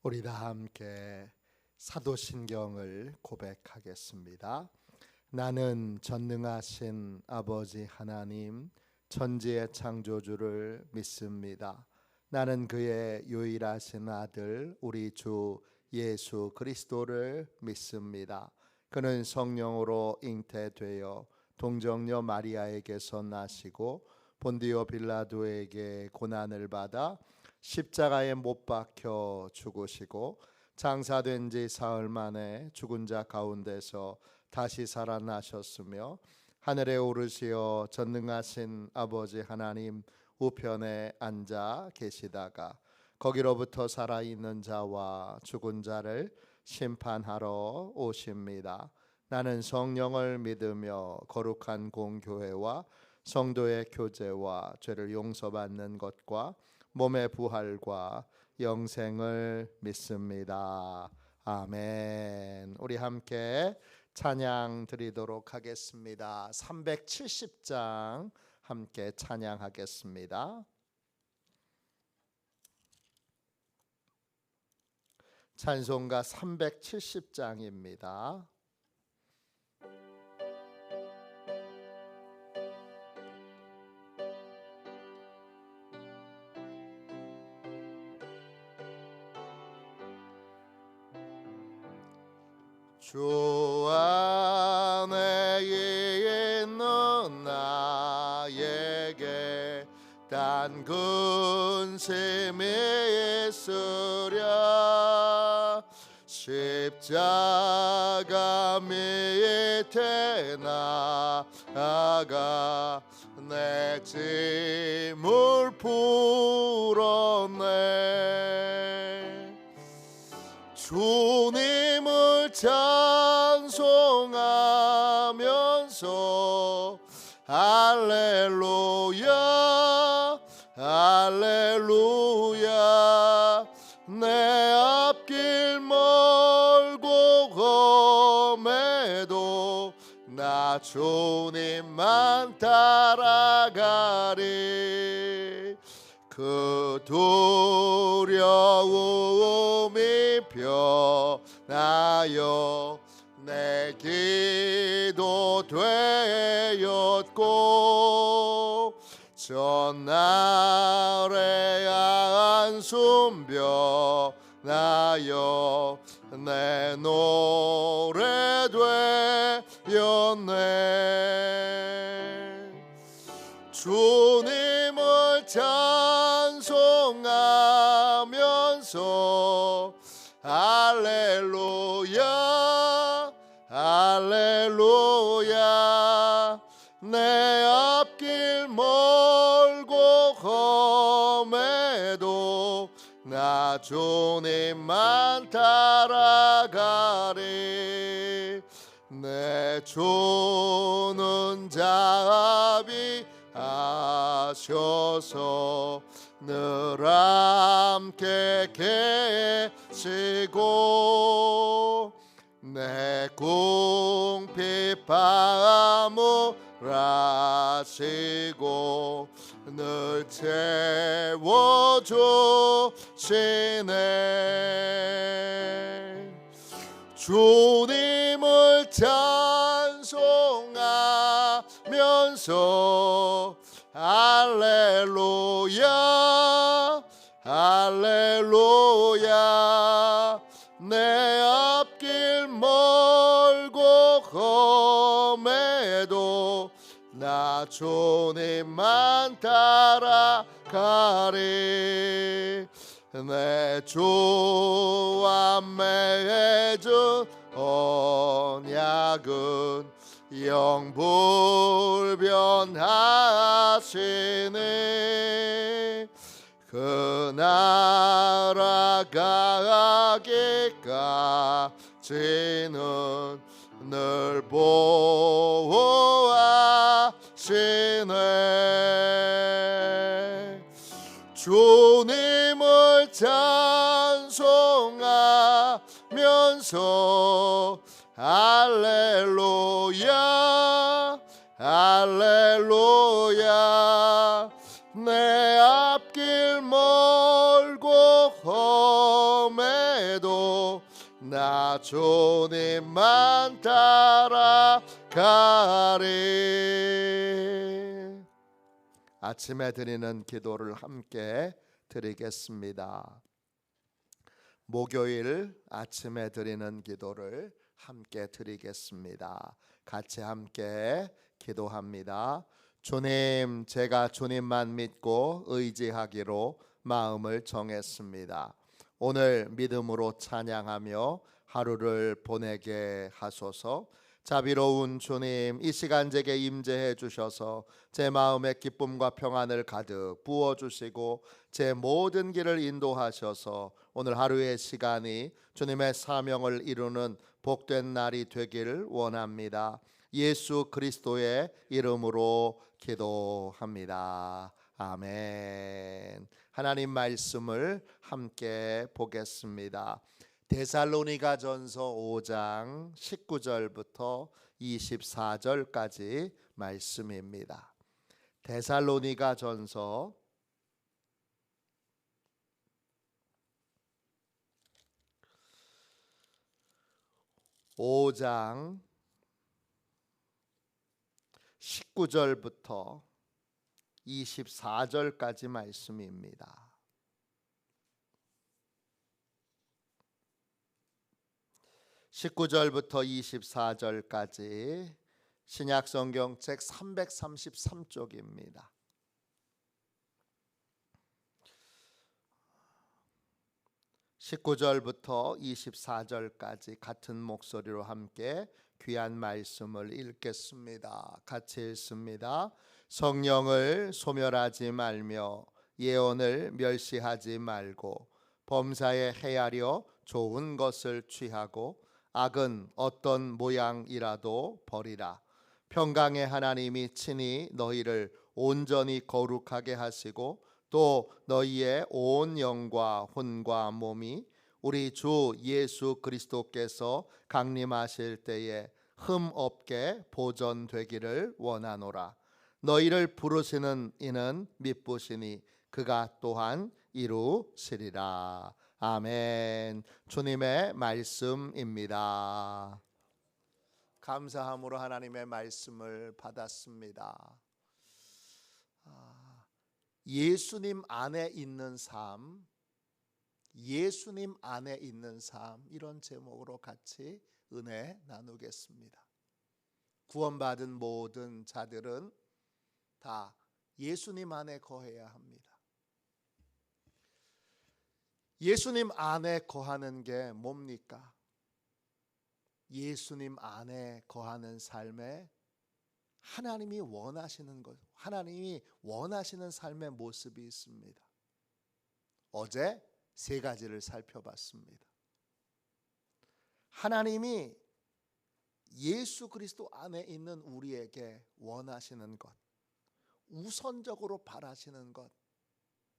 우리 다 함께 사도신경을 고백하겠습니다. 나는 전능하신 아버지 하나님 천지의 창조주를 믿습니다. 나는 그의 유일하신 아들 우리 주 예수 그리스도를 믿습니다. 그는 성령으로 잉태되어 동정녀 마리아에게서 나시고 본디오 빌라도에게 고난을 받아 십자가에 못 박혀 죽으시고 장사된 지 사흘 만에 죽은 자 가운데서 다시 살아나셨으며 하늘에 오르시어 전능하신 아버지 하나님 우편에 앉아 계시다가 거기로부터 살아있는 자와 죽은 자를 심판하러 오십니다. 나는 성령을 믿으며 거룩한 공교회와 성도의 교제와 죄를 용서받는 것과 몸의 부활과 영생을 믿습니다. 아멘. 우리 함께 찬양 드리도록 하겠습니다. 370장 함께 찬양하겠습니다. 찬송가 370장입니다. 주 안에 있는 나에게 단 근심이 있으랴 십자가 밑에 나아가 내 짐을 풀었네. 주님을 찬송하면서 할렐루야 할렐루야 내 앞길 멀고 험해도 나 주님만 따라가리. 그 두려움이 변하여 내 기도 되었고 전날의 한숨 변하여 내 노래 되었네. 주님을 찬송하면서 할렐루야 할렐루야 내 앞길 멀고 험해도 나 주님만 따라가리. 내 주는 자비하셔서 늘 함께 계시고 내 궁핍함을 아시고 늘 채워주시네. 주님을 찬송하면서 할렐루야 할렐루야 내 앞길 멀고 험해도 나 주님만 따라가리. 내 주와 맺은 언약은 영불변하시네. 그 나라 가기까지는 늘 보호하시네. 주님을 찬송하면서 할렐루야 할렐루야 내 앞길 멀고 험해 나 주님만 따라가리. 아침에 드리는 기도를 함께 드리겠습니다. 목요일 아침에 드리는 기도를 함께 드리겠습니다. 같이 함께 기도합니다. 주님, 제가 주님만 믿고 의지하기로 마음을 정했습니다. 오늘 믿음으로 찬양하며 하루를 보내게 하소서. 자비로운 주님, 이 시간 제게 임재해 주셔서 제 마음에 기쁨과 평안을 가득 부어주시고 제 모든 길을 인도하셔서 오늘 하루의 시간이 주님의 사명을 이루는 복된 날이 되기를 원합니다. 예수 그리스도의 이름으로 기도합니다. 아멘. 하나님 말씀을 함께 보겠습니다. 데살로니가전서 5장 19절부터 24절까지 말씀입니다. 데살로니가전서 5장 19절부터 24절까지 말씀입니다. 19절부터 24절까지 신약성경책 333쪽입니다. (19절부터 24절까지) 같은 목소리로 함께 귀한 말씀을 읽겠습니다. 같이 읽습니다. 성령을 소멸하지 말며 예언을 멸시하지 말고 범사에 헤아려 좋은 것을 취하고 악은 어떤 모양이라도 버리라. 평강의 하나님이 친히 너희를 온전히 거룩하게 하시고 또 너희의 온 영과 혼과 몸이 우리 주 예수 그리스도께서 강림하실 때에 흠 없게 보존되기를 원하노라. 너희를 부르시는 이는 미쁘시니 그가 또한 이루시리라. 아멘. 주님의 말씀입니다. 감사함으로 하나님의 말씀을 받았습니다. 예수님 안에 있는 삶, 예수님 안에 있는 삶, 이런 제목으로 같이 은혜 나누겠습니다. 구원받은 모든 자들은 다 예수님 안에 거해야 합니다. 예수님 안에 거하는 게 뭡니까? 예수님 안에 거하는 삶에 하나님이 원하시는 것, 하나님이 원하시는 삶의 모습이 있습니다. 어제 세 가지를 살펴봤습니다. 하나님이 예수 그리스도 안에 있는 우리에게 원하시는 것, 우선적으로 바라시는 것,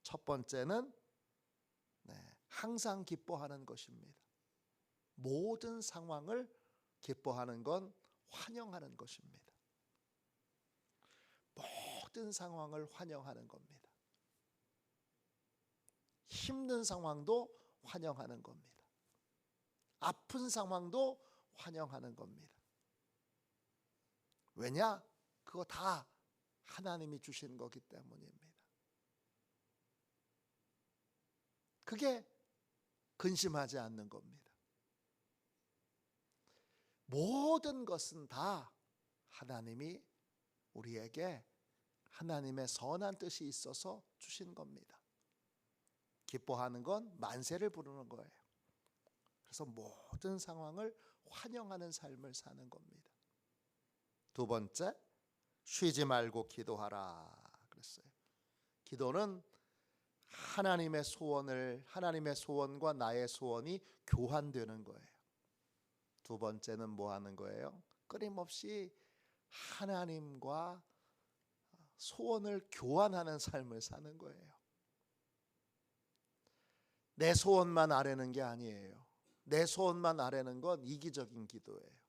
첫 번째는 항상 기뻐하는 것입니다. 모든 상황을 기뻐하는 건 환영하는 것입니다. 모든 상황을 환영하는 겁니다. 힘든 상황도 환영하는 겁니다. 아픈 상황도 환영하는 겁니다. 왜냐? 그거 다 하나님이 주신 거기 때문입니다. 그게 근심하지 않는 겁니다. 모든 것은 다 하나님이 우리에게 하나님의 선한 뜻이 있어서 주신 겁니다. 기뻐하는 건 만세를 부르는 거예요. 그래서 모든 상황을 환영하는 삶을 사는 겁니다. 두 번째, 쉬지 말고 기도하라 그랬어요. 기도는 하나님의 소원과 나의 소원이 교환되는 거예요. 두 번째는 뭐 하는 거예요? 끊임없이 하나님과 소원을 교환하는 삶을 사는 거예요. 내 소원만 아뢰는 게 아니에요. 내 소원만 아뢰는 건 이기적인 기도예요.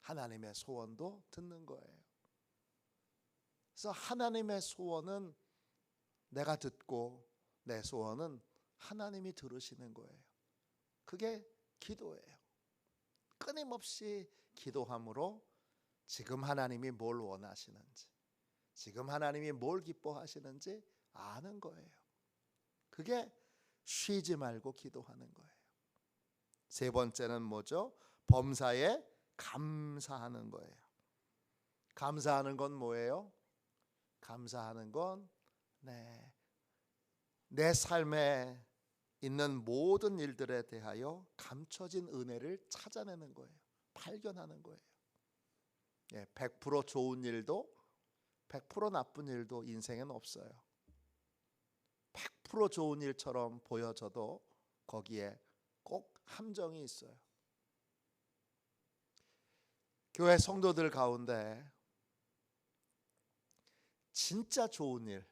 하나님의 소원도 듣는 거예요. 그래서 하나님의 소원은 내가 듣고 내 소원은 하나님이 들으시는 거예요. 그게 기도예요. 끊임없이 기도함으로 지금 하나님이 뭘 원하시는지, 지금 하나님이 뭘 기뻐하시는지 아는 거예요. 그게 쉬지 말고 기도하는 거예요. 세 번째는 뭐죠? 범사에 감사하는 거예요. 감사하는 건 뭐예요? 감사하는 건 내 삶에 있는 모든 일들에 대하여 감춰진 은혜를 찾아내는 거예요. 발견하는 거예요. 100% 좋은 일도 100% 나쁜 일도 인생엔 없어요. 100% 좋은 일처럼 보여져도 거기에 꼭 함정이 있어요. 교회 성도들 가운데 진짜 좋은 일,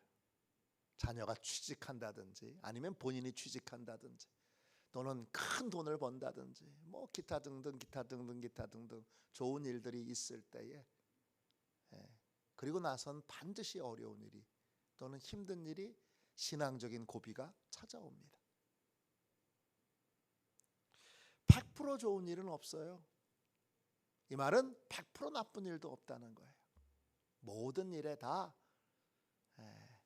자녀가 취직한다든지 아니면 본인이 취직한다든지 또는 큰 돈을 번다든지 뭐 기타 등등 좋은 일들이 있을 때에 그리고 나선 반드시 어려운 일이 또는 힘든 일이 신앙적인 고비가 찾아옵니다. 100% 좋은 일은 없어요. 이 말은 100% 나쁜 일도 없다는 거예요. 모든 일에 다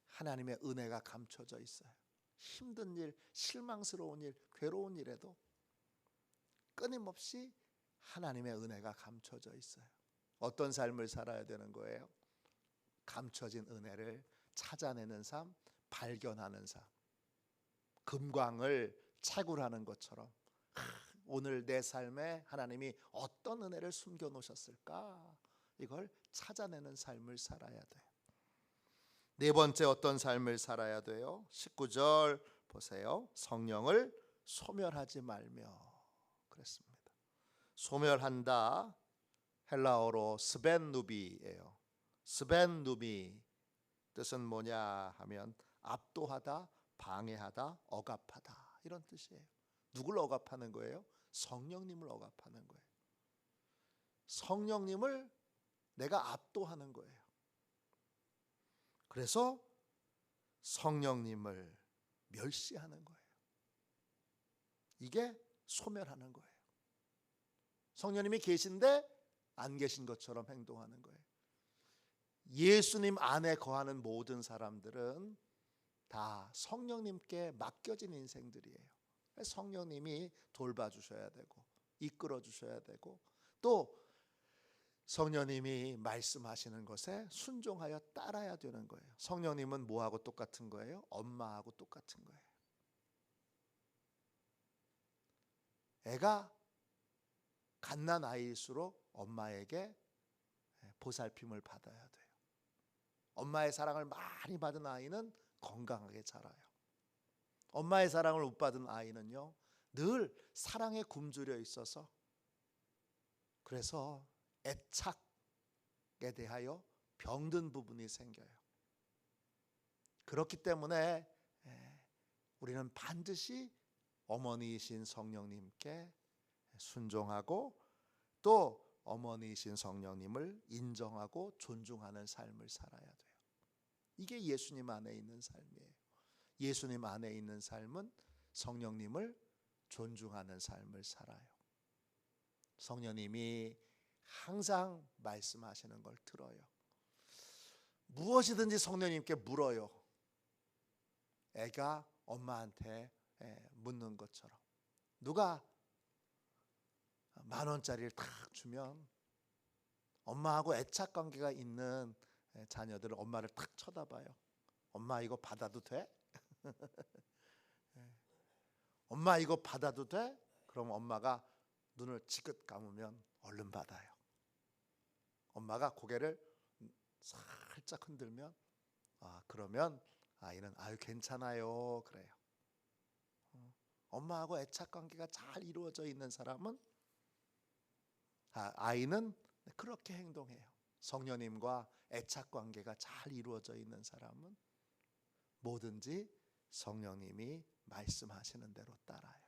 하나님의 은혜가 감춰져 있어요. 힘든 일, 실망스러운 일, 괴로운 일에도 끊임없이 하나님의 은혜가 감춰져 있어요. 어떤 삶을 살아야 되는 거예요? 감춰진 은혜를 찾아내는 삶, 발견하는 삶. 금광을 채굴하는 것처럼 오늘 내 삶에 하나님이 어떤 은혜를 숨겨 놓으셨을까? 이걸 찾아내는 삶을 살아야 돼요. 네 번째 어떤 삶을 살아야 돼요? 19절 보세요. 성령을 소멸하지 말며 그랬습니다. 소멸한다 헬라어로 스벤누비예요. 스벤누비 뜻은 뭐냐 하면 압도하다, 방해하다, 억압하다 이런 뜻이에요. 누굴 억압하는 거예요? 성령님을 억압하는 거예요. 성령님을 내가 압도하는 거예요. 그래서 성령님을 멸시하는 거예요. 이게 소멸하는 거예요. 성령님이 계신데 안 계신 것처럼 행동하는 거예요. 예수님 안에 거하는 모든 사람들은 다 성령님께 맡겨진 인생들이에요. 성령님이 돌봐주셔야 되고 이끌어 주셔야 되고 또 성령님이 말씀하시는 것에 순종하여 따라야 되는 거예요. 성령님은 뭐하고 똑같은 거예요? 엄마하고 똑같은 거예요. 애가 갓난 아이일수록 엄마에게 보살핌을 받아야 돼요. 엄마의 사랑을 많이 받은 아이는 건강하게 자라요. 엄마의 사랑을 못 받은 아이는요 늘 사랑에 굶주려 있어서 그래서 애착에 대하여 병든 부분이 생겨요. 그렇기 때문에 우리는 반드시 어머니이신 성령님께 순종하고 또 어머니이신 성령님을 인정하고 존중하는 삶을 살아야 돼요. 이게 예수님 안에 있는 삶이에요. 예수님 안에 있는 삶은 성령님을 존중하는 삶을 살아요. 성령님이 항상 말씀하시는 걸 들어요. 무엇이든지 성령님께 물어요. 애가 엄마한테 묻는 것처럼. 누가 10,000원짜리를 탁 주면 엄마하고 애착 관계가 있는 자녀들은 엄마를 탁 쳐다봐요. 엄마 이거 받아도 돼? 엄마 이거 받아도 돼? 그럼 엄마가 눈을 지긋 감으면 얼른 받아요. 엄마가 고개를 살짝 흔들면 그러면 아이는 아유 괜찮아요 그래요. 엄마하고 애착 관계가 잘 이루어져 있는 사람은 아이는 그렇게 행동해요. 성령님과 애착 관계가 잘 이루어져 있는 사람은 뭐든지 성령님이 말씀하시는 대로 따라요.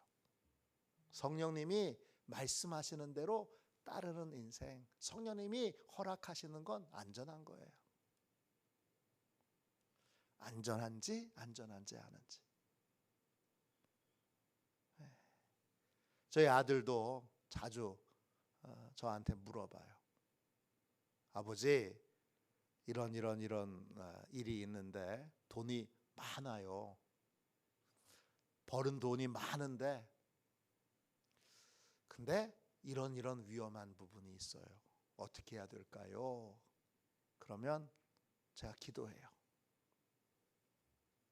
성령님이 말씀하시는 대로 따르는 인생, 성령님이 허락하시는 건 안전한 거예요. 안전한지 안전한지 아는지. 저희 아들도 자주 저한테 물어봐요. 아버지, 이런 일이 있는데 돈이 많아요. 벌은 돈이 많은데 근데 이런 위험한 부분이 있어요. 어떻게 해야 될까요? 그러면 제가 기도해요.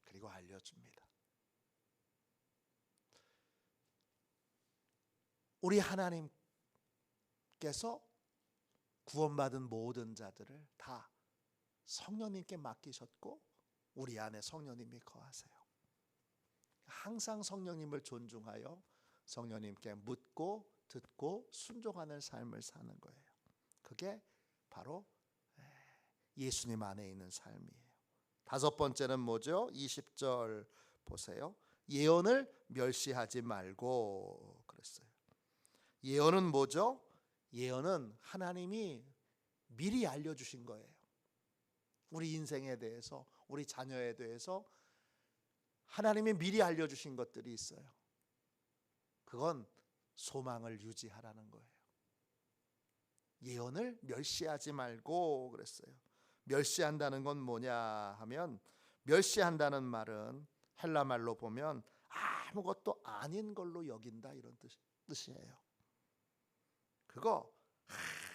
그리고 알려줍니다. 우리 하나님께서 구원받은 모든 자들을 다 성령님께 맡기셨고 우리 안에 성령님이 거하세요. 항상 성령님을 존중하여 성령님께 묻고 듣고 순종하는 삶을 사는 거예요. 그게 바로 예수님 안에 있는 삶이에요. 다섯 번째는 뭐죠? 20절 보세요. 예언을 멸시하지 말고 그랬어요. 예언은 뭐죠? 예언은 하나님이 미리 알려주신 거예요. 우리 인생에 대해서, 우리 자녀에 대해서 하나님이 미리 알려주신 것들이 있어요. 그건 소망을 유지하라는 거예요. 예언을 멸시하지 말고 그랬어요. 멸시한다는 건 뭐냐 하면, 멸시한다는 말은 헬라 말로 보면 아무것도 아닌 걸로 여긴다, 이런 뜻이에요. 그거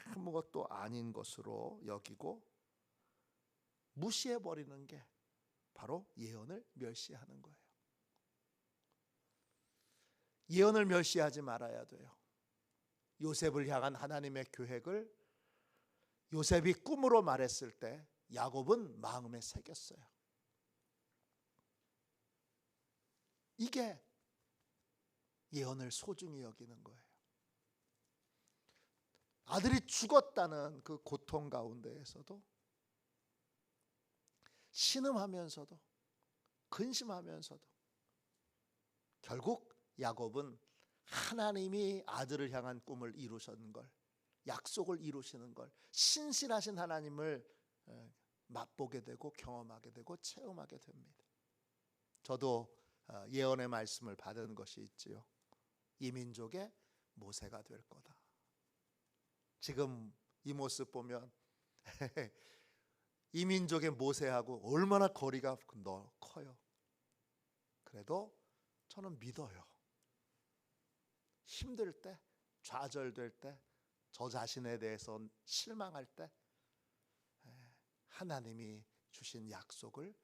아무것도 아닌 것으로 여기고 무시해 버리는 게 바로 예언을 멸시하는 거예요. 예언을 멸시하지 말아야 돼요. 요셉을 향한 하나님의 계획을 요셉이 꿈으로 말했을 때 야곱은 마음에 새겼어요. 이게 예언을 소중히 여기는 거예요. 아들이 죽었다는 그 고통 가운데에서도 신음하면서도 근심하면서도 결국 야곱은 하나님이 아들을 향한 꿈을 이루신 걸, 약속을 이루시는 걸, 신실하신 하나님을 맛보게 되고 경험하게 되고 체험하게 됩니다. 저도 예언의 말씀을 받은 것이 있지요. 이 민족의 모세가 될 거다. 지금 이 모습 보면 이 민족의 모세하고 얼마나 거리가 커요. 그래도 저는 믿어요. 힘들 때, 좌절될 때, 저 자신에 대해서 실망할 때 하나님이 주신 약속을,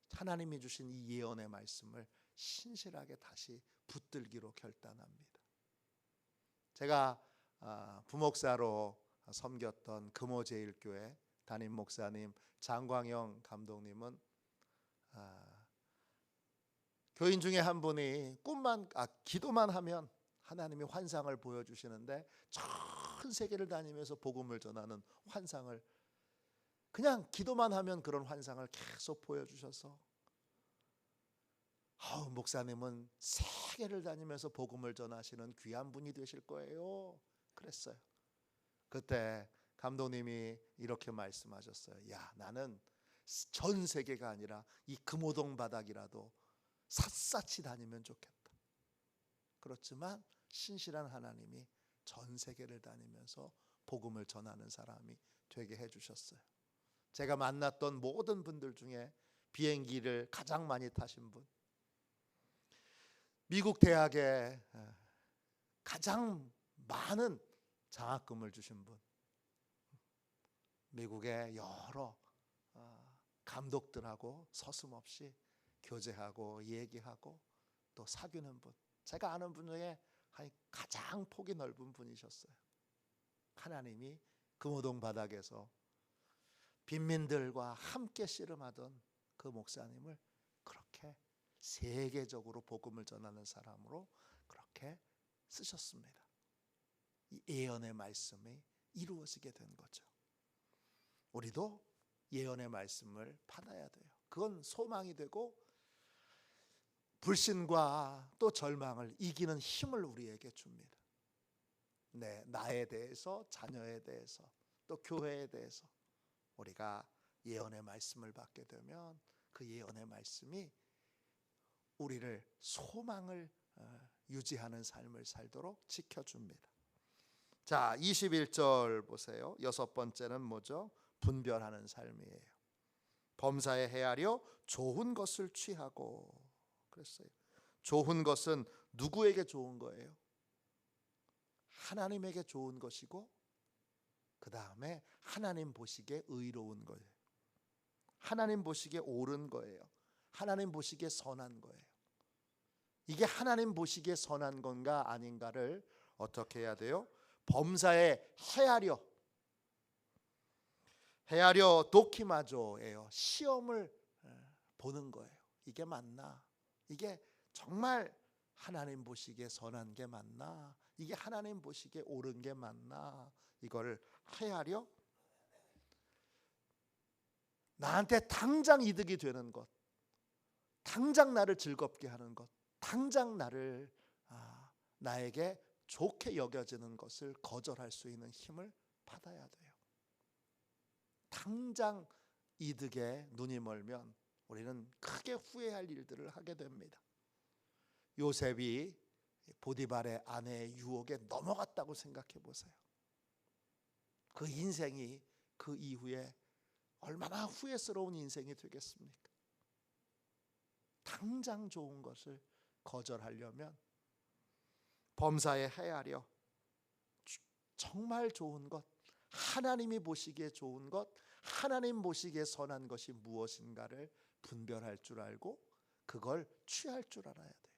하나님이 주신 이 예언의 말씀을 신실하게 다시 붙들기로 결단합니다. 제가 부목사로 섬겼던 금호제일교회 담임 목사님 장광영 감독님은 교인 중에 한 분이 기도만 하면 하나님이 환상을 보여주시는데 전 세계를 다니면서 복음을 전하는 환상을, 그냥 기도만 하면 그런 환상을 계속 보여주셔서 목사님은 세계를 다니면서 복음을 전하시는 귀한 분이 되실 거예요, 그랬어요. 그때 감독님이 이렇게 말씀하셨어요. 야, 나는 전 세계가 아니라 이 금호동 바닥이라도 샅샅이 다니면 좋겠다. 그렇지만 신실한 하나님이 전 세계를 다니면서 복음을 전하는 사람이 되게 해주셨어요. 제가 만났던 모든 분들 중에 비행기를 가장 많이 타신 분, 미국 대학에 가장 많은 장학금을 주신 분, 미국의 여러 감독들하고 서슴없이 교제하고 얘기하고 또 사귀는 분, 제가 아는 분 중에 가장 폭이 넓은 분이셨어요. 하나님이 금호동 바닥에서 빈민들과 함께 씨름하던 그 목사님을 그렇게 세계적으로 복음을 전하는 사람으로 그렇게 쓰셨습니다. 이 예언의 말씀이 이루어지게 된 거죠. 우리도 예언의 말씀을 받아야 돼요. 그건 소망이 되고 불신과 또 절망을 이기는 힘을 우리에게 줍니다. 나에 대해서, 자녀에 대해서, 또 교회에 대해서 우리가 예언의 말씀을 받게 되면 그 예언의 말씀이 우리를 소망을 유지하는 삶을 살도록 지켜줍니다. 자, 21절 보세요. 여섯 번째는 뭐죠? 분별하는 삶이에요. 범사에 헤아려 좋은 것을 취하고 그랬어요. 좋은 것은 누구에게 좋은 거예요? 하나님에게 좋은 것이고, 그 다음에 하나님 보시기에 의로운 거예요. 하나님 보시기에 옳은 거예요. 하나님 보시기에 선한 거예요. 이게 하나님 보시기에 선한 건가 아닌가를 어떻게 해야 돼요? 범사에 헤아려 도키마조예요. 시험을 보는 거예요. 이게 맞나? 이게 정말 하나님 보시기에 선한 게 맞나? 이게 하나님 보시기에 옳은 게 맞나? 이거를 헤아려 나한테 당장 이득이 되는 것, 당장 나를 즐겁게 하는 것, 당장 나에게 좋게 여겨지는 것을 거절할 수 있는 힘을 받아야 돼요. 당장 이득에 눈이 멀면 우리는 크게 후회할 일들을 하게 됩니다. 요셉이 보디발의 아내의 유혹에 넘어갔다고 생각해 보세요. 그 인생이 그 이후에 얼마나 후회스러운 인생이 되겠습니까? 당장 좋은 것을 거절하려면 범사에 헤아려 정말 좋은 것, 하나님이 보시기에 좋은 것, 하나님 보시기에 선한 것이 무엇인가를 분별할 줄 알고 그걸 취할 줄 알아야 돼요.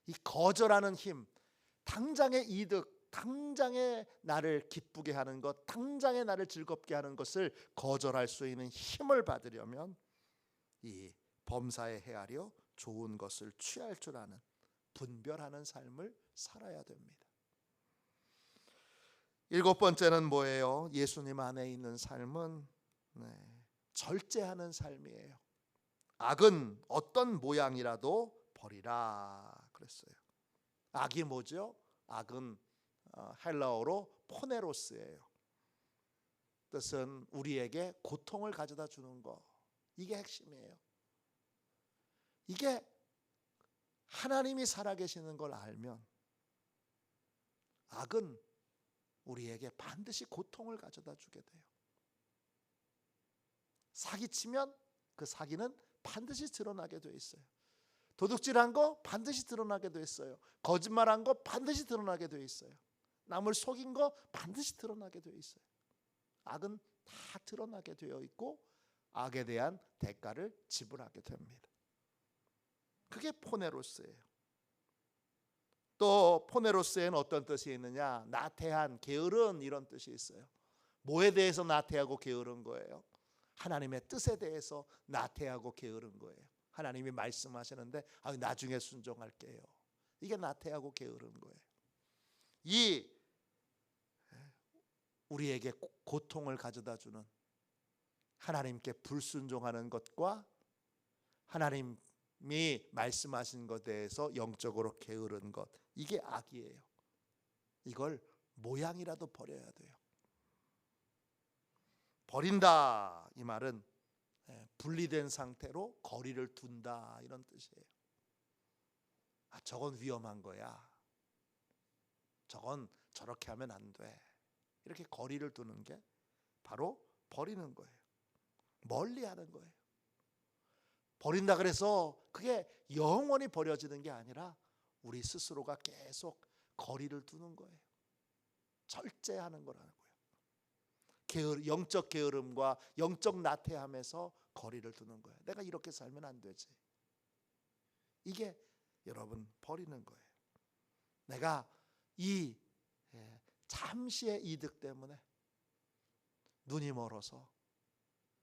이 거절하는 힘, 당장의 이득, 당장의 나를 기쁘게 하는 것, 당장의 나를 즐겁게 하는 것을 거절할 수 있는 힘을 받으려면 이 범사에 헤아려 좋은 것을 취할 줄 아는 분별하는 삶을 살아야 됩니다. 일곱 번째는 뭐예요? 예수님 안에 있는 삶은 절제하는 삶이에요. 악은 어떤 모양이라도 버리라 그랬어요. 악이 뭐죠? 악은 헬라어로 포네로스예요. 뜻은 우리에게 고통을 가져다 주는 거. 이게 핵심이에요. 이게 하나님이 살아계시는 걸 알면 악은 우리에게 반드시 고통을 가져다 주게 돼요. 사기치면 그 사기는 반드시 드러나게 돼 있어요. 도둑질한 거 반드시 드러나게 돼 있어요. 거짓말한 거 반드시 드러나게 돼 있어요. 남을 속인 거 반드시 드러나게 돼 있어요. 악은 다 드러나게 되어 있고 악에 대한 대가를 지불하게 됩니다. 그게 포네로스예요. 또 포네로스에는 어떤 뜻이 있느냐? 나태한, 게으른 이런 뜻이 있어요. 뭐에 대해서 나태하고 게으른 거예요? 하나님의 뜻에 대해서 나태하고 게으른 거예요. 하나님이 말씀하시는데 나중에 순종할게요. 이게 나태하고 게으른 거예요. 이 우리에게 고통을 가져다 주는 하나님께 불순종하는 것과 하나님이 말씀하신 것에 대해서 영적으로 게으른 것, 이게 악이에요. 이걸 모양이라도 버려야 돼요. 버린다 이 말은 분리된 상태로 거리를 둔다 이런 뜻이에요. 저건 위험한 거야. 저건 저렇게 하면 안 돼. 이렇게 거리를 두는 게 바로 버리는 거예요. 멀리하는 거예요. 버린다 그래서 그게 영원히 버려지는 게 아니라 우리 스스로가 계속 거리를 두는 거예요. 절제하는 거라고요. 영적 게으름과 영적 나태함에서 거리를 두는 거예요. 내가 이렇게 살면 안 되지. 이게 여러분 버리는 거예요. 내가 이 잠시의 이득 때문에 눈이 멀어서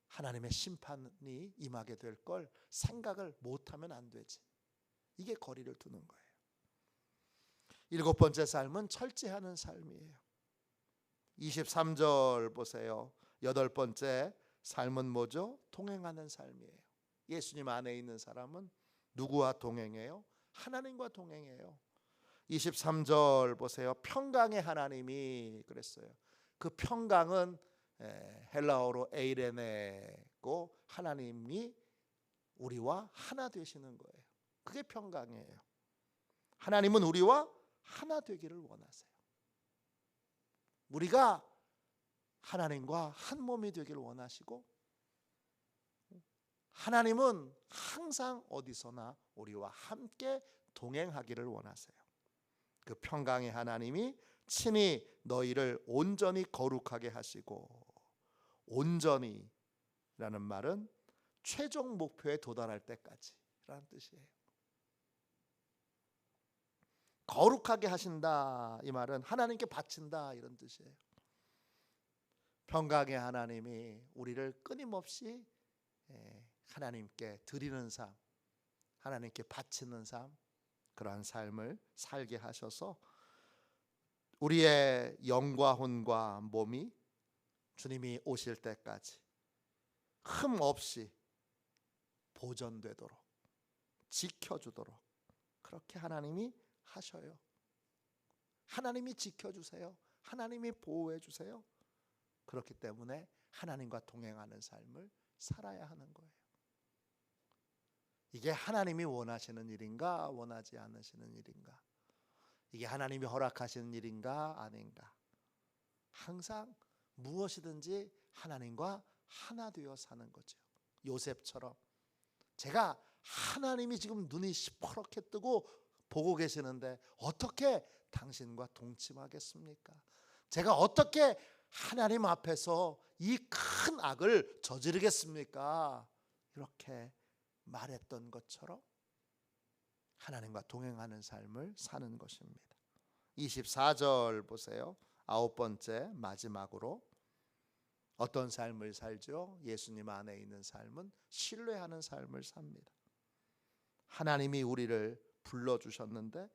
하나님의 심판이 임하게 될 걸 생각을 못하면 안 되지. 이게 거리를 두는 거예요. 일곱 번째 삶은 절제하는 삶이에요. 23절 보세요. 여덟 번째 삶은 뭐죠? 동행하는 삶이에요. 예수님 안에 있는 사람은 누구와 동행해요? 하나님과 동행해요. 23절 보세요. 평강의 하나님이 그랬어요. 그 평강은 헬라어로 에이레네고 하나님이 우리와 하나 되시는 거예요. 그게 평강이에요. 하나님은 우리와 하나 되기를 원하세요. 우리가 하나님과 한 몸이 되기를 원하시고, 하나님은 항상 어디서나 우리와 함께 동행하기를 원하세요. 그 평강의 하나님이 친히 너희를 온전히 거룩하게 하시고, 온전히 라는 말은 최종 목표에 도달할 때까지 라는 뜻이에요. 거룩하게 하신다, 이 말은 하나님께 바친다, 이런 뜻이에요. 평강의 하나님이 우리를 끊임없이 하나님께 드리는 삶, 하나님께 바치는 삶, 그러한 삶을 살게 하셔서 우리의 영과 혼과 몸이 주님이 오실 때까지 흠 없이 보존되도록, 지켜주도록 그렇게 하나님이 하셔요. 하나님이 지켜주세요. 하나님이 보호해 주세요. 그렇기 때문에 하나님과 동행하는 삶을 살아야 하는 거예요. 이게 하나님이 원하시는 일인가, 원하지 않으시는 일인가? 이게 하나님이 허락하시는 일인가, 아닌가? 항상 무엇이든지 하나님과 하나 되어 사는 거죠. 요셉처럼 제가 하나님이 지금 눈이 시퍼렇게 뜨고 보고 계시는데 어떻게 당신과 동침하겠습니까? 제가 어떻게 하나님 앞에서 이 큰 악을 저지르겠습니까? 이렇게 말했던 것처럼 하나님과 동행하는 삶을 사는 것입니다. 24절 보세요. 9번째 마지막으로 어떤 삶을 살죠? 예수님 안에 있는 삶은 신뢰하는 삶을 삽니다. 하나님이 우리를 불러주셨는데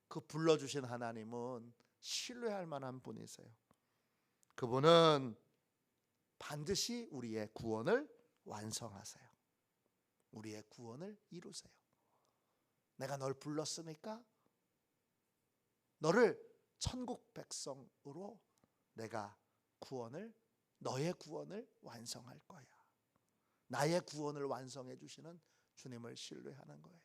그 불러주신 하나님은 신뢰할 만한 분이세요. 그분은 반드시 우리의 구원을 완성하세요. 우리의 구원을 이루세요. 내가 널 불렀으니까 너를 천국 백성으로 내가 너의 구원을 완성할 거야. 나의 구원을 완성해 주시는 주님을 신뢰하는 거예요.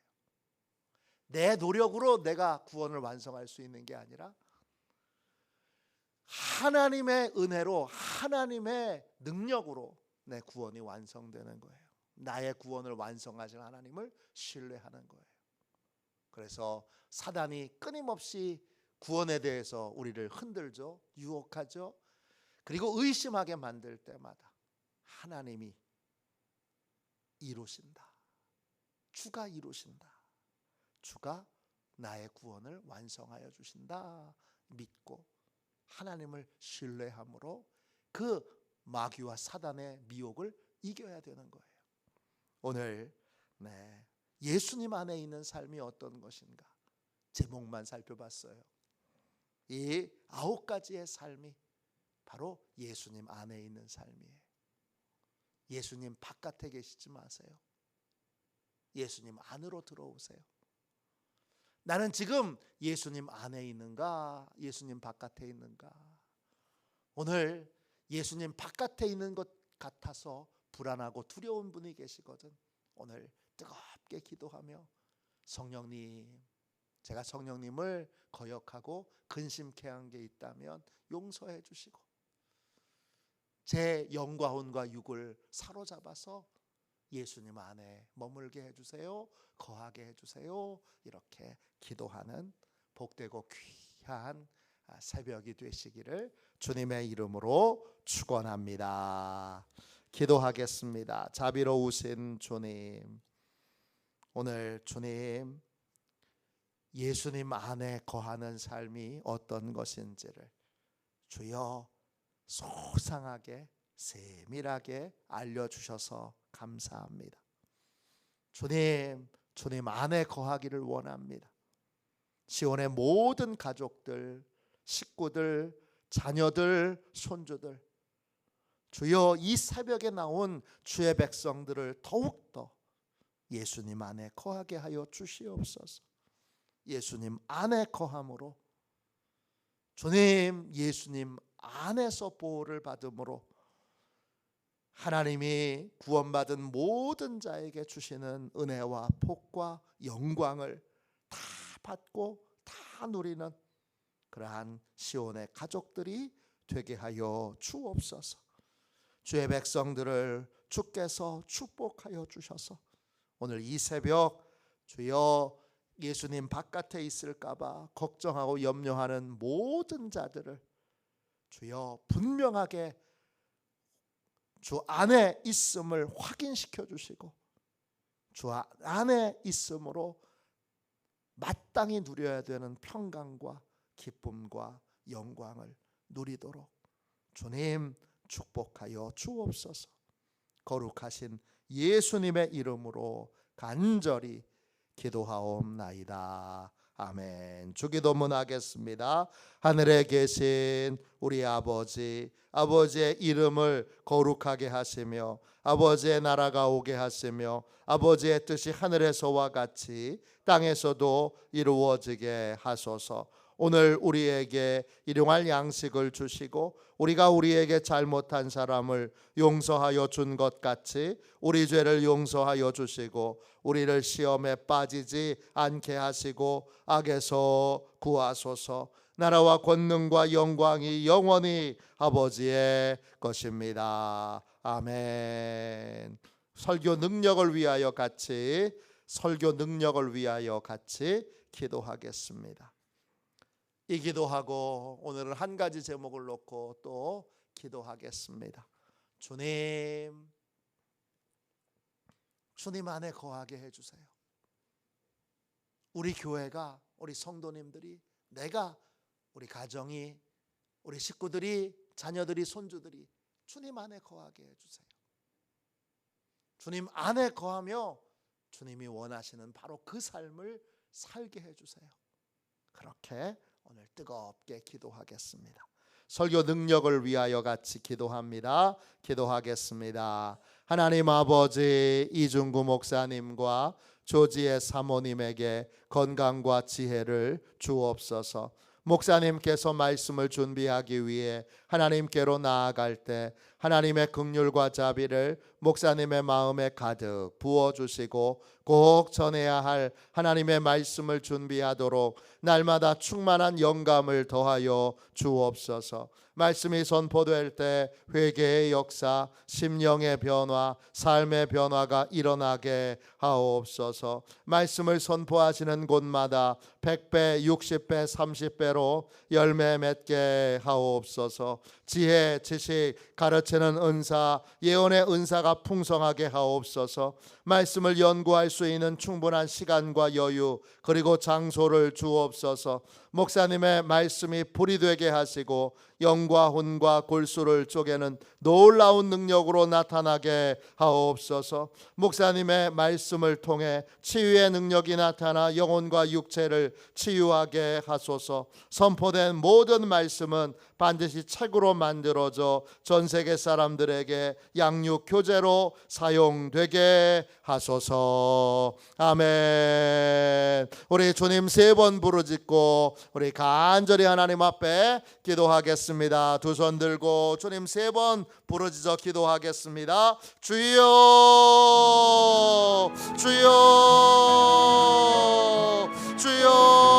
내 노력으로 내가 구원을 완성할 수 있는 게 아니라 하나님의 은혜로, 하나님의 능력으로 내 구원이 완성되는 거예요. 나의 구원을 완성하신 하나님을 신뢰하는 거예요. 그래서 사단이 끊임없이 구원에 대해서 우리를 흔들죠, 유혹하죠. 그리고 의심하게 만들 때마다 하나님이 이루신다, 주가 이루신다, 주가 나의 구원을 완성하여 주신다 믿고 하나님을 신뢰함으로 그 마귀와 사단의 미혹을 이겨야 되는 거예요. 오늘 예수님 안에 있는 삶이 어떤 것인가 제목만 살펴봤어요. 이 9가지의 삶이 바로 예수님 안에 있는 삶이에요. 예수님 바깥에 계시지 마세요. 예수님 안으로 들어오세요. 나는 지금 예수님 안에 있는가, 예수님 바깥에 있는가? 오늘 예수님 바깥에 있는 것 같아서 불안하고 두려운 분이 계시거든. 오늘 뜨겁게 기도하며 성령님, 제가 성령님을 거역하고 근심케 한 게 있다면 용서해 주시고 제 영과 혼과 육을 사로잡아서 예수님 안에 머물게 해주세요, 거하게 해주세요. 이렇게 기도하는 복되고 귀한 새벽이 되시기를 주님의 이름으로 축원합니다. 기도하겠습니다. 자비로우신 주님, 오늘 주님 예수님 안에 거하는 삶이 어떤 것인지를 주여 소상하게 세밀하게 알려주셔서 감사합니다. 주님 안에 거하기를 원합니다. 시온의 모든 가족들, 식구들, 자녀들, 손주들, 주여 이 새벽에 나온 주의 백성들을 더욱더 예수님 안에 거하게 하여 주시옵소서. 예수님 안에 거함으로 주님 예수님 안에서 보호를 받음으로 하나님이 구원받은 모든 자에게 주시는 은혜와 복과 영광을 다 받고 다 누리는 그러한 시온의 가족들이 되게 하여 주옵소서. 주의 백성들을 주께서 축복하여 주셔서 오늘 이 새벽 주여 예수님 바깥에 있을까봐 걱정하고 염려하는 모든 자들을 주여 분명하게 주 안에 있음을 확인시켜 주시고 주 안에 있음으로 마땅히 누려야 되는 평강과 기쁨과 영광을 누리도록 주님 축복하여 주옵소서. 거룩하신 예수님의 이름으로 간절히 기도하옵나이다. 아멘. 주기도문 하겠습니다. 하늘에 계신 우리 아버지, 아버지의 이름을 거룩하게 하시며 아버지의 나라가 오게 하시며 아버지의 뜻이 하늘에서와 같이 땅에서도 이루어지게 하소서. 오늘 우리에게 일용할 양식을 주시고 우리가 우리에게 잘못한 사람을 용서하여 준 것 같이 우리 죄를 용서하여 주시고 우리를 시험에 빠지지 않게 하시고 악에서 구하소서. 나라와 권능과 영광이 영원히 아버지의 것입니다. 아멘. 설교 능력을 위하여 같이 기도하겠습니다. 이 기도하고 오늘은 한 가지 제목을 놓고 또 기도하겠습니다. 주님 안에 거하게 해주세요. 우리 교회가, 우리 성도님들이, 내가, 우리 가정이, 우리 식구들이, 자녀들이, 손주들이 주님 안에 거하게 해주세요. 주님 안에 거하며 주님이 원하시는 바로 그 삶을 살게 해주세요. 그렇게 오늘 뜨겁게 기도하겠습니다. 설교 능력을 위하여 같이 기도하겠습니다. 하나님 아버지, 이중구 목사님과 조지의 사모님에게 건강과 지혜를 주옵소서. 목사님께서 말씀을 준비하기 위해 하나님께로 나아갈 때 하나님의 긍휼과 자비를 목사님의 마음에 가득 부어주시고 꼭 전해야 할 하나님의 말씀을 준비하도록 날마다 충만한 영감을 더하여 주옵소서. 말씀이 선포될 때 회개의 역사, 심령의 변화, 삶의 변화가 일어나게 하옵소서. 말씀을 선포하시는 곳마다 100배, 60배, 30배로 열매 맺게 하옵소서. 지혜, 지식, 가르치는 은사, 예언의 은사가 풍성하게 하옵소서. 말씀을 연구할 수 있는 충분한 시간과 여유 그리고 장소를 주옵소서. 목사님의 말씀이 불이 되게 하시고 영과 혼과 골수를 쪼개는 놀라운 능력으로 나타나게 하옵소서. 목사님의 말씀을 통해 치유의 능력이 나타나 영혼과 육체를 치유하게 하소서. 선포된 모든 말씀은 반드시 책으로 만들어져 전 세계 사람들에게 양육 교재로 사용되게 하소서. 아멘. 우리 주님 3번 부르짖고 우리 간절히 하나님 앞에 기도하겠습니다. 두 손 들고 주님 3번 부르짖어 기도하겠습니다. 주여, 주여, 주여.